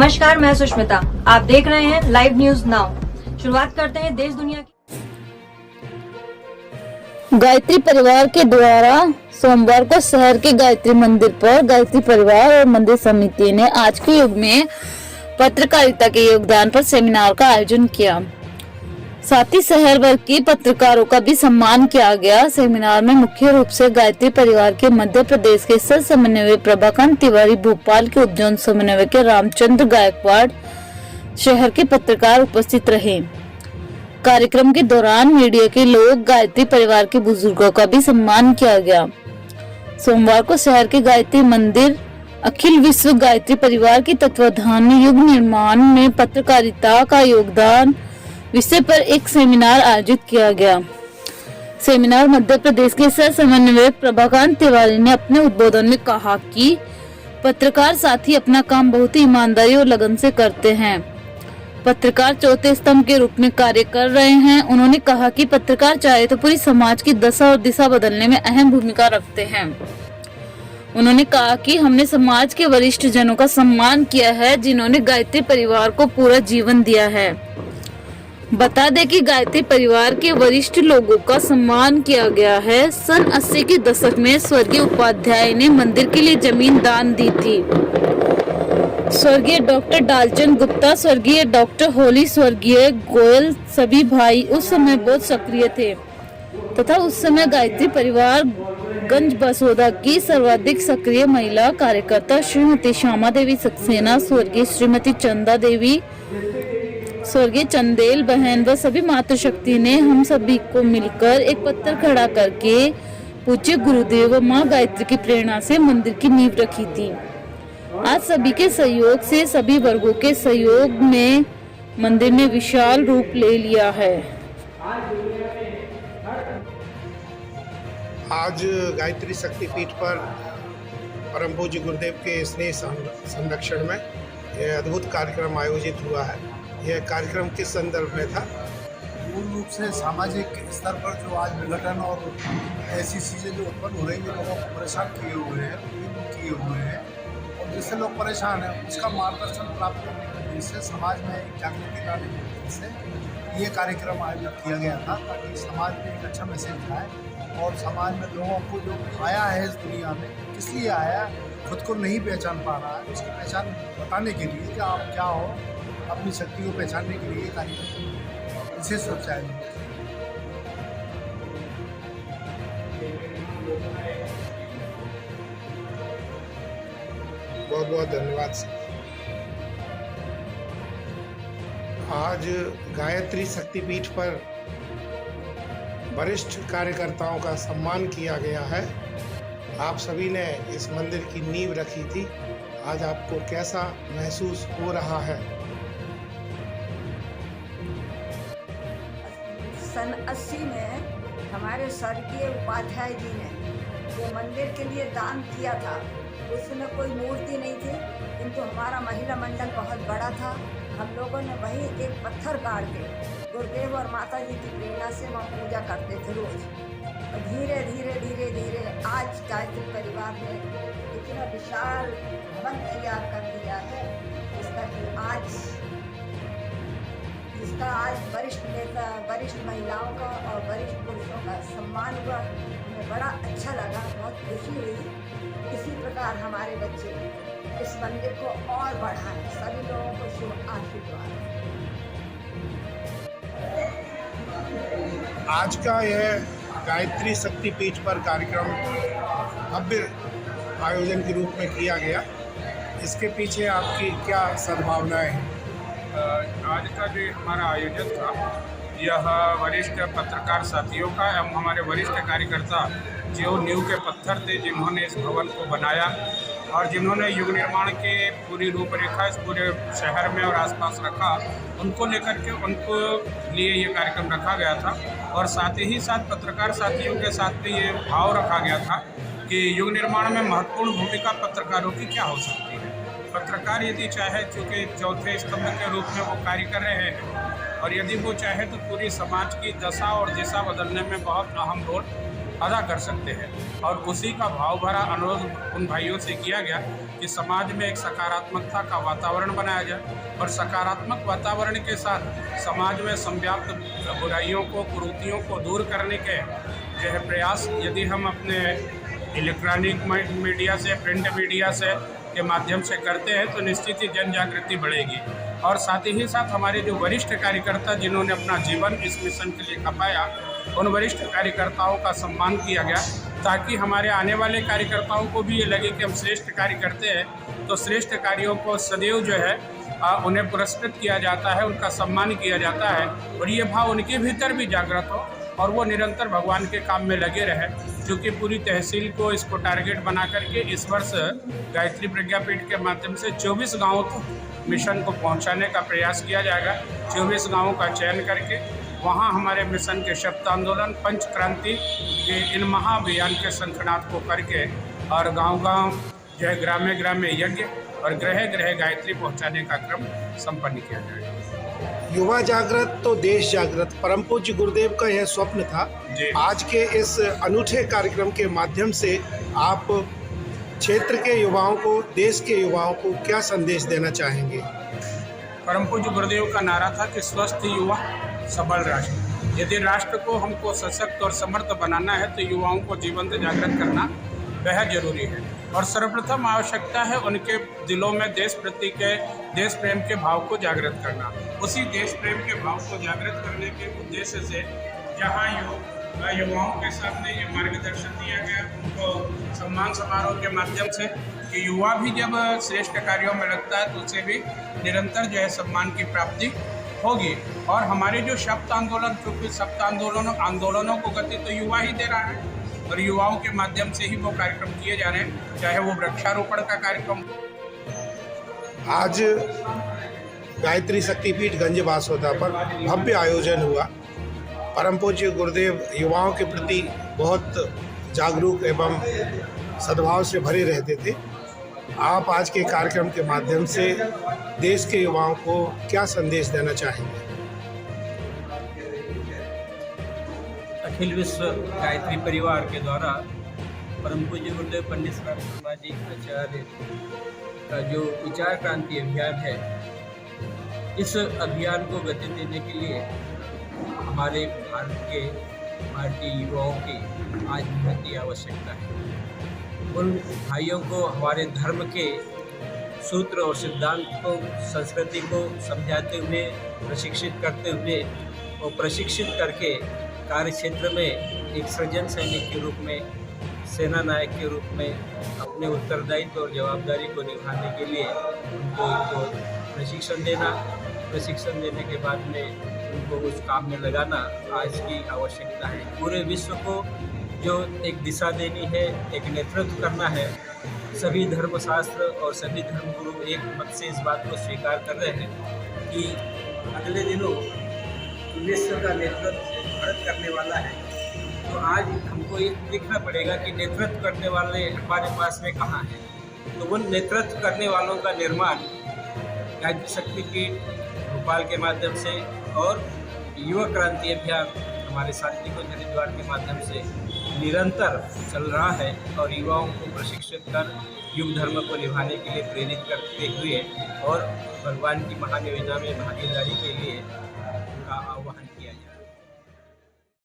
नमस्कार, मैं सुष्मिता। आप देख रहे हैं लाइव न्यूज नाउ। शुरुआत करते हैं देश दुनिया की। गायत्री परिवार के द्वारा सोमवार को शहर के गायत्री मंदिर पर गायत्री परिवार और मंदिर समिति ने आज के युग में पत्रकारिता के योगदान पर सेमिनार का आयोजन किया। साथ ही शहर भर के पत्रकारों का भी सम्मान किया गया। सेमिनार में मुख्य रूप से गायत्री परिवार के मध्य प्रदेश के सह समन्वयक प्रभाकांत तिवारी, भोपाल के उपजोन समन्वयक के रामचंद्र गायकवाड़, शहर के पत्रकार उपस्थित रहे। कार्यक्रम के दौरान मीडिया के लोग, गायत्री परिवार के बुजुर्गों का भी सम्मान किया गया। सोमवार को शहर के गायत्री मंदिर अखिल विश्व गायत्री परिवार के तत्वाधान में युग निर्माण में पत्रकारिता का योगदान विषय पर एक सेमिनार आयोजित किया गया। सेमिनार मध्य प्रदेश के सह समन्वयक प्रभाकांत तिवारी ने अपने उद्बोधन में कहा कि पत्रकार साथी अपना काम बहुत ही ईमानदारी और लगन से करते हैं। पत्रकार चौथे स्तंभ के रूप में कार्य कर रहे हैं। उन्होंने कहा कि पत्रकार चाहे तो पूरी समाज की दशा और दिशा बदलने में अहम भूमिका रखते हैं। उन्होंने कहा कि हमने समाज के वरिष्ठ जनों का सम्मान किया है, जिन्होंने गायत्री परिवार को पूरा जीवन दिया है। बता दें कि गायत्री परिवार के वरिष्ठ लोगों का सम्मान किया गया है। सन 80 के दशक में स्वर्गीय उपाध्याय ने मंदिर के लिए जमीन दान दी थी। स्वर्गीय डॉक्टर डालचंद गुप्ता, स्वर्गीय डॉक्टर होली, स्वर्गीय गोयल सभी भाई उस समय बहुत सक्रिय थे तथा उस समय गायत्री परिवार गंज बसोदा की सर्वाधिक सक्रिय महिला कार्यकर्ता श्रीमती श्यामा देवी सक्सेना, स्वर्गीय श्रीमती चंदा देवी, स्वर्गीय चंदेल बहन व सभी मातृशक्ति ने हम सभी को मिलकर एक पत्थर खड़ा करके पूज्य गुरुदेव व माँ गायत्री की प्रेरणा से मंदिर की नींव रखी थी। आज सभी के सहयोग से, सभी वर्गों के सहयोग में मंदिर ने विशाल रूप ले लिया है। आज गायत्री शक्तिपीठ पर परम पूज्य गुरुदेव के स्नेह संरक्षण में यह अद्भुत कार्यक्रम आयोजित हुआ है। यह कार्यक्रम किस संदर्भ में था? मूल रूप से सामाजिक स्तर पर जो आज विघटन और ऐसी चीज़ें जो उत्पन्न हो रही हैं, लोगों को परेशान किए हुए हैं और जिससे लोग परेशान हैं, उसका मार्गदर्शन प्राप्त करने के लिए से समाज में एक जागृति लाने के लिए से ये कार्यक्रम आयोजित किया गया था, ताकि समाज में एक अच्छा मैसेज जाए और समाज में लोगों को जो आया है इस दुनिया में, किस लिए आया, खुद को नहीं पहचान पा रहा है, उसकी पहचान बताने के लिए कि आप क्या हो, अपनी शक्ति को पहचानने के लिए कार्यक्रम विशेष रूप से आयोजित। बहुत बहुत धन्यवाद। आज गायत्री शक्तिपीठ पर वरिष्ठ कार्यकर्ताओं का सम्मान किया गया है। आप सभी ने इस मंदिर की नींव रखी थी। आज आपको कैसा महसूस हो रहा है? सन 80 में हमारे स्वर्गीय उपाध्याय जी ने जो मंदिर के लिए दान किया था, उसमें कोई मूर्ति नहीं थी, किंतु हमारा महिला मंडल बहुत बड़ा था। हम लोगों ने वही एक पत्थर गाड़ के गुरुदेव और माता जी की प्रेरणा से वहाँ पूजा करते थे रोज। और धीरे धीरे आज गायत्री परिवार ने इतना विशाल भवन तैयार कर दिया है, जिसका आज वरिष्ठ नेता, वरिष्ठ महिलाओं का और वरिष्ठ पुरुषों का सम्मान हुआ। हमें बड़ा अच्छा लगा, बहुत खुशी हुई। इसी प्रकार हमारे बच्चे इस मंदिर को और बढ़ाएं। सभी लोगों को शुभ आशीर्वाद। आज का यह गायत्री शक्तिपीठ पर कार्यक्रम भव्य आयोजन के रूप में किया गया। इसके पीछे आपकी क्या सद्भावनाएं हैं? आज का जो हमारा आयोजन था, यह वरिष्ठ पत्रकार साथियों का एवं हमारे वरिष्ठ कार्यकर्ता जो नींव के पत्थर थे, जिन्होंने इस भवन को बनाया और जिन्होंने युग निर्माण के पूरी रूपरेखा इस पूरे शहर में और आसपास रखा, उनको लेकर के उनको लिए ये कार्यक्रम रखा गया था। और साथ ही साथ पत्रकार साथियों के साथ भी ये भाव रखा गया था कि युग निर्माण में महत्वपूर्ण भूमिका पत्रकारों की क्या हो सकती है। पत्रकार यदि चाहे, चूँकि चौथे स्तंभ के रूप में वो कार्य कर रहे हैं, और यदि वो चाहे तो पूरी समाज की दशा और दिशा बदलने में बहुत अहम रोल अदा कर सकते हैं। और उसी का भाव भरा अनुरोध उन भाइयों से किया गया कि समाज में एक सकारात्मकता का वातावरण बनाया जाए और सकारात्मक वातावरण के साथ समाज में संव्याप्त बुराइयों को, कुरीतियों को दूर करने के जो है प्रयास यदि हम अपने इलेक्ट्रॉनिक मीडिया से, प्रिंट मीडिया से के माध्यम से करते हैं तो निश्चित ही जन जागृति बढ़ेगी। और साथ ही साथ हमारे जो वरिष्ठ कार्यकर्ता जिन्होंने अपना जीवन इस मिशन के लिए खपाया, उन वरिष्ठ कार्यकर्ताओं का सम्मान किया गया ताकि हमारे आने वाले कार्यकर्ताओं को भी ये लगे कि हम श्रेष्ठ कार्य करते हैं तो श्रेष्ठ कार्यों को सदैव जो है उन्हें पुरस्कृत किया जाता है, उनका सम्मान किया जाता है और ये भाव उनके भीतर भी जागृत हो और वो निरंतर भगवान के काम में लगे रहे। क्योंकि पूरी तहसील को इसको टारगेट बना करके इस वर्ष गायत्री प्रज्ञापीठ के माध्यम से 24 गाँवों तक मिशन को पहुंचाने का प्रयास किया जाएगा। 24 गाँवों का चयन करके वहां हमारे मिशन के शब्द आंदोलन, पंच क्रांति के इन महाअभियान के शंखनाद को करके और गांव-गांव जो है ग्रामे ग्रामे यज्ञ और गृह गृह गायत्री पहुंचाने का क्रम संपन्न किया जाएगा। युवा जागृत तो देश जागृत, परम पूज्य गुरुदेव का यह स्वप्न था। आज के इस अनूठे कार्यक्रम के माध्यम से आप क्षेत्र के युवाओं को, देश के युवाओं को क्या संदेश देना चाहेंगे? परम पूज्य गुरुदेव का नारा था कि स्वस्थ युवा सबल राष्ट्र। यदि राष्ट्र को हमको सशक्त और समर्थ बनाना है तो युवाओं को जीवंत जागृत करना बेहद जरूरी है और सर्वप्रथम आवश्यकता है उनके दिलों में देश प्रति के, देश प्रेम के भाव को जागृत करना। उसी देश प्रेम के भाव को जागृत करने के उद्देश्य से जहाँ युवाओं के सामने ये मार्गदर्शन दिया गया, उनको सम्मान समारोह के माध्यम से कि युवा भी जब श्रेष्ठ कार्यों में लगता है तो उसे भी निरंतर जो है सम्मान की प्राप्ति होगी। और हमारे जो शब्द आंदोलन, क्योंकि शब्द आंदोलनों को गति तो युवा ही दे रहा है और युवाओं के माध्यम से ही वो कार्यक्रम किए जा रहे हैं, चाहे वो वृक्षारोपण का कार्यक्रम। आज गायत्री शक्तिपीठ गंज बासोदा पर भव्य आयोजन हुआ। परम पूज्य गुरुदेव युवाओं के प्रति बहुत जागरूक एवं सद्भाव से भरे रहते थे। आप आज के कार्यक्रम के माध्यम से देश के युवाओं को क्या संदेश देना चाहेंगे? अखिल विश्व गायत्री परिवार के द्वारा परम पूज्य गुरुदेव पंडित शर्मा जी आचार्य का जो विचार क्रांति अभियान है, इस अभियान को गति देने के लिए हमारे भारतीय युवाओं की आज बहुत ही आवश्यकता है। उन भाइयों को हमारे धर्म के सूत्र और सिद्धांत को, संस्कृति को समझाते हुए, प्रशिक्षित करते हुए और प्रशिक्षित करके कार्य क्षेत्र में एक सृजन सैनिक के रूप में, सेना नायक के रूप में अपने उत्तरदायित्व और जवाबदारी को निभाने के लिए उनको प्रशिक्षण देने के बाद में उनको उस काम में लगाना आज की आवश्यकता है। पूरे विश्व को जो एक दिशा देनी है, एक नेतृत्व करना है, सभी धर्मशास्त्र और सभी धर्मगुरु एक मत से इस बात को स्वीकार कर रहे हैं कि अगले दिनों विश्व का नेतृत्व भारत करने वाला है। तो आज हमको ये देखना पड़ेगा कि नेतृत्व करने वाले हमारे पास में कहाँ हैं। तो उन नेतृत्व करने वालों का निर्माण गायत्री शक्तिपीठ भोपाल के माध्यम से और युवा क्रांति अभियान हमारे साथी को हरिद्वार के माध्यम से निरंतर चल रहा है और युवाओं को प्रशिक्षित कर युग धर्म को निभाने के लिए प्रेरित करते हुए और भगवान की महान योजना में भागीदारी के लिए